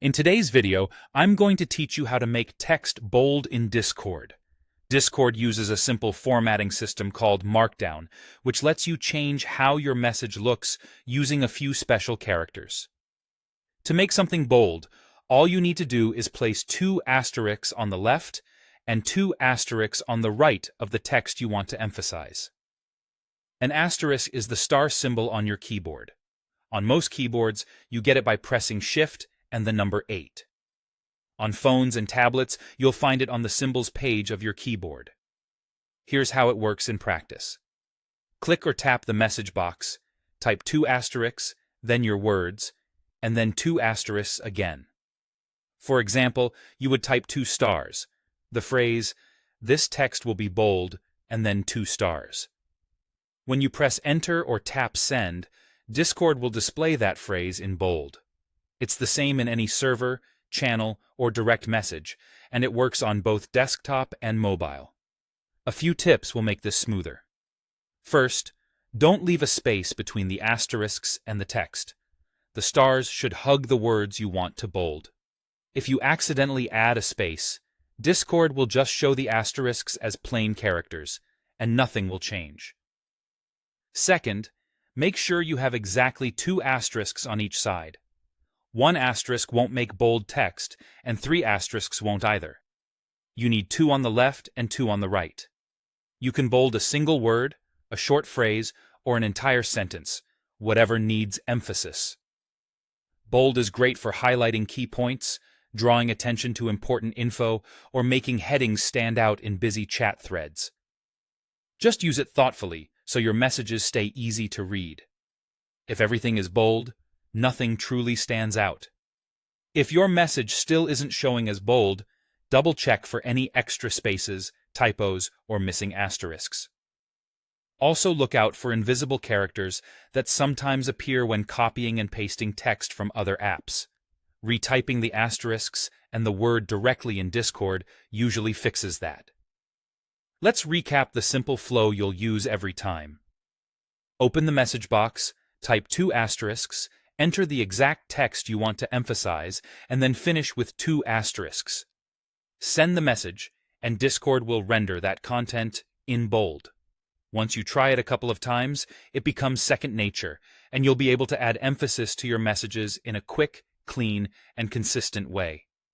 In today's video, I'm going to teach you how to make text bold in Discord. Discord uses a simple formatting system called markdown, which lets you change how your message looks using a few special characters. To make something bold, all you need to do is place 2 asterisks on the left and 2 asterisks on the right of the text you want to emphasize. An asterisk is the star symbol on your keyboard. On most keyboards, you get it by pressing Shift and the number 8. On phones and tablets, you'll find it on the symbols page of your keyboard. Here's how it works in practice. Click or tap the message box, type 2 asterisks, then your words, and then 2 asterisks again. For example, you would type 2 stars, the phrase, "This text will be bold," and then 2 stars. When you press Enter or tap Send, Discord will display that phrase in bold. It's the same in any server, channel, or direct message, and it works on both desktop and mobile. A few tips will make this smoother. First, don't leave a space between the asterisks and the text. The stars should hug the words you want to bold. If you accidentally add a space, Discord will just show the asterisks as plain characters, and nothing will change. Second, make sure you have exactly 2 asterisks on each side. 1 asterisk won't make bold text, and 3 asterisks won't either. You need 2 on the left and 2 on the right. You can bold a single word, a short phrase, or an entire sentence, whatever needs emphasis. Bold is great for highlighting key points, drawing attention to important info, or making headings stand out in busy chat threads. Just use it thoughtfully so your messages stay easy to read. If everything is bold, nothing truly stands out. If your message still isn't showing as bold, double-check for any extra spaces, typos, or missing asterisks. Also look out for invisible characters that sometimes appear when copying and pasting text from other apps. Retyping the asterisks and the word directly in Discord usually fixes that. Let's recap the simple flow you'll use every time. Open the message box, type 2 asterisks, enter the exact text you want to emphasize, and then finish with 2 asterisks. Send the message, and Discord will render that content in bold. Once you try it a couple of times, it becomes second nature, and you'll be able to add emphasis to your messages in a quick, clean, and consistent way.